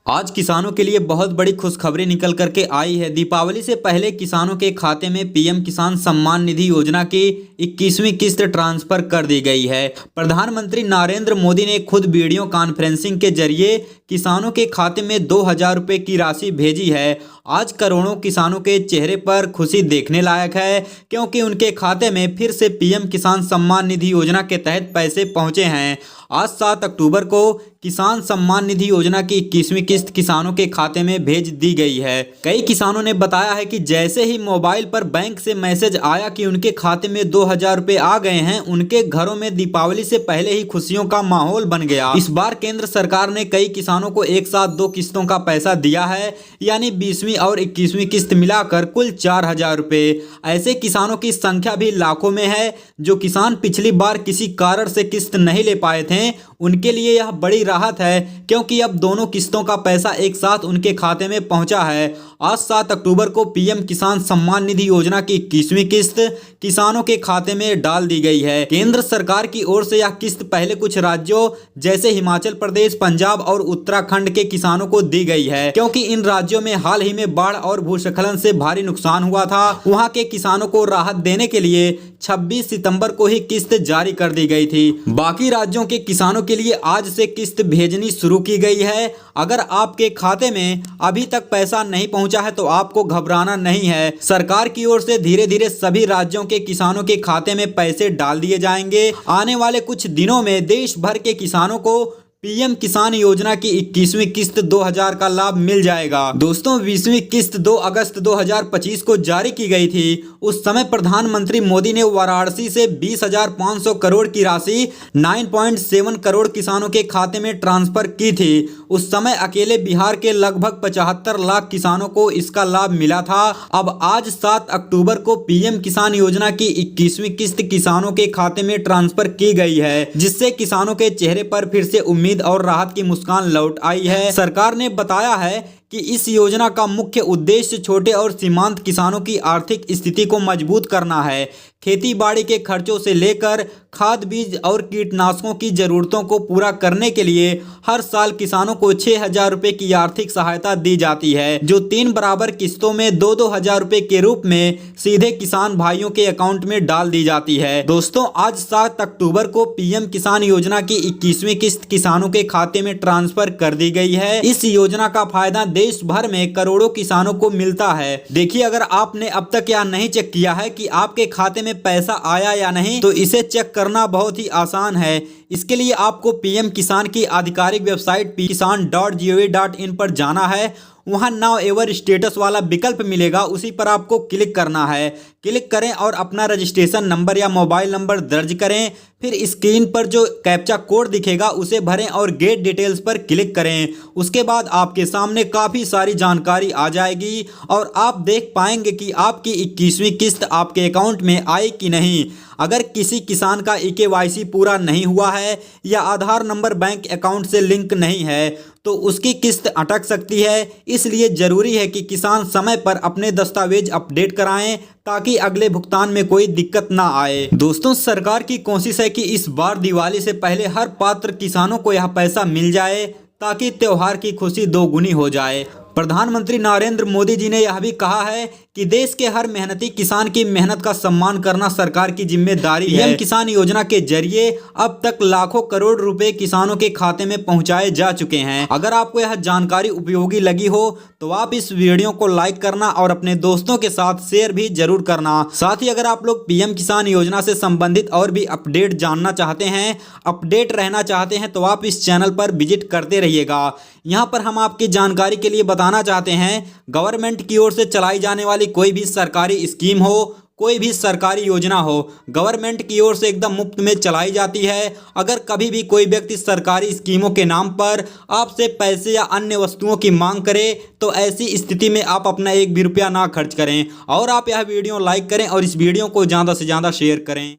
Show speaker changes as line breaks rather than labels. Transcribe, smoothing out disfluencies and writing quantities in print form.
आज किसानों के लिए बहुत बड़ी खुशखबरी निकल करके आई है। दीपावली से पहले किसानों के खाते में पीएम किसान सम्मान निधि योजना की 21वीं किस्त ट्रांसफर कर दी गई है। प्रधानमंत्री नरेंद्र मोदी ने खुद वीडियो कॉन्फ्रेंसिंग के जरिए किसानों के खाते में 2,000 रुपये की राशि भेजी है। आज करोड़ों किसानों के चेहरे पर खुशी देखने लायक है, क्योंकि उनके खाते में फिर से पीएम किसान सम्मान निधि योजना के तहत पैसे पहुंचे हैं। आज 7 अक्टूबर को किसान सम्मान निधि योजना की 21वीं किस्त किसानों के खाते में भेज दी गई है। कई किसानों ने बताया है कि जैसे ही मोबाइल पर बैंक से मैसेज आया कि उनके खाते में 2,000 रुपये आ गए हैं, उनके घरों में दीपावली से पहले ही खुशियों का माहौल बन गया। इस बार केंद्र सरकार ने कई किसानों को एक साथ 2 किस्तों का पैसा दिया है, यानी 20वीं और 21वीं किस्त मिलाकर कुल 4,000 रुपये। ऐसे किसानों की संख्या भी लाखों में है। जो किसान पिछली बार किसी कारण से किस्त नहीं ले पाए थे, उनके लिए यह बड़ी राहत है, क्योंकि अब दोनों किस्तों का पैसा एक साथ उनके खाते में पहुंचा है। आज 7 अक्टूबर को पीएम किसान सम्मान निधि योजना की 21वीं किस्त किसानों के खाते में डाल दी गई है। केंद्र सरकार की ओर से यह किस्त पहले कुछ राज्यों जैसे हिमाचल प्रदेश, पंजाब और उत्तराखंड के किसानों को दी गई है, क्योंकि इन राज्यों में हाल ही में बाढ़ और भूस्खलन से भारी नुकसान हुआ था। वहां के किसानों को राहत देने के लिए 26 सितंबर को ही किस्त जारी कर दी गई थी। बाकी राज्यों के किसानों के लिए आज से किस्त भेजनी शुरू की गई है। अगर आपके खाते में अभी तक पैसा नहीं पहुंचा है तो आपको घबराना नहीं है। सरकार की ओर से धीरे धीरे सभी राज्यों के किसानों के खाते में पैसे डाल दिए जाएंगे। आने वाले कुछ दिनों में देश भर के किसानों को पीएम किसान योजना की 21वीं किस्त 2,000 का लाभ मिल जाएगा। दोस्तों, 20वीं किस्त 2 अगस्त 2025 को जारी की गई थी। उस समय प्रधानमंत्री मोदी ने वाराणसी से 20,500 करोड़ की राशि 9.7 करोड़ किसानों के खाते में ट्रांसफर की थी। उस समय अकेले बिहार के लगभग 75 लाख किसानों को इसका लाभ मिला था। अब आज 7 अक्टूबर को पीएम किसान योजना की 21वीं किस्त किसानों के खाते में ट्रांसफर की गई है, जिससे किसानों के चेहरे पर फिर से उम्मीद और राहत की मुस्कान लौट आई है। सरकार ने बताया है कि इस योजना का मुख्य उद्देश्य छोटे और सीमांत किसानों की आर्थिक स्थिति को मजबूत करना है। खेती बाड़ी के खर्चों से लेकर खाद, बीज और कीटनाशकों की जरूरतों को पूरा करने के लिए हर साल किसानों को 6,000 रुपये की आर्थिक सहायता दी जाती है, जो 3 बराबर किस्तों में 2-2 रुपये के रूप में सीधे किसान भाइयों के अकाउंट में डाल दी जाती है। दोस्तों, आज 7 अक्टूबर को पीएम किसान योजना की 21वीं किस्त किसानों के खाते में ट्रांसफर कर दी गई है। इस योजना का फायदा देश भर में करोड़ों किसानों को मिलता है। देखिए, अगर आपने अब तक यह नहीं चेक किया है कि आपके खाते में पैसा आया या नहीं, तो इसे चेक करना बहुत ही आसान है। इसके लिए आपको पीएम किसान की आधिकारिक वेबसाइट kisan.gov.in पर जाना है। वहां नाउ एवर स्टेटस वाला विकल्प मिलेगा, उसी पर आपको क्लिक करना है। क्लिक करें और अपना रजिस्ट्रेशन नंबर या मोबाइल नंबर दर्ज करें। फिर स्क्रीन पर जो कैप्चा कोड दिखेगा उसे भरें और गेट डिटेल्स पर क्लिक करें। उसके बाद आपके सामने काफ़ी सारी जानकारी आ जाएगी और आप देख पाएंगे कि आपकी 21वीं किस्त आपके अकाउंट में आई कि नहीं। अगर किसी किसान का EKYC पूरा नहीं हुआ है या आधार नंबर बैंक अकाउंट से लिंक नहीं है, तो उसकी किस्त अटक सकती है। इसलिए जरूरी है कि किसान समय पर अपने दस्तावेज अपडेट कराएं, ताकि अगले भुगतान में कोई दिक्कत ना आए। दोस्तों, सरकार की कोशिश है कि इस बार दिवाली से पहले हर पात्र किसानों को यह पैसा मिल जाए, ताकि त्योहार की खुशी दोगुनी हो जाए। प्रधानमंत्री नरेंद्र मोदी जी ने यह भी कहा है कि देश के हर मेहनती किसान की मेहनत का सम्मान करना सरकार की जिम्मेदारी है। पीएम किसान योजना के जरिए अब तक लाखों करोड़ रुपए किसानों के खाते में पहुंचाए जा चुके हैं। अगर आपको यह जानकारी उपयोगी लगी हो तो आप इस वीडियो को लाइक करना और अपने दोस्तों के साथ शेयर भी जरूर करना। साथ ही अगर आप लोग पीएम किसान योजना से संबंधित और भी अपडेट जानना चाहते हैं, अपडेट रहना चाहते हैं, तो आप इस चैनल पर विजिट करते रहिएगा। यहाँ पर हम आपकी जानकारी के लिए बताना चाहते हैं, गवर्नमेंट की ओर से चलाई जाने वाली कोई भी सरकारी स्कीम हो, कोई भी सरकारी योजना हो, गवर्नमेंट की ओर से एकदम मुफ्त में चलाई जाती है। अगर कभी भी कोई व्यक्ति सरकारी स्कीमों के नाम पर आपसे पैसे या अन्य वस्तुओं की मांग करे, तो ऐसी स्थिति में आप अपना 1 भी रुपया ना खर्च करें और आप यह वीडियो लाइक करें और इस वीडियो को ज़्यादा से ज़्यादा शेयर करें।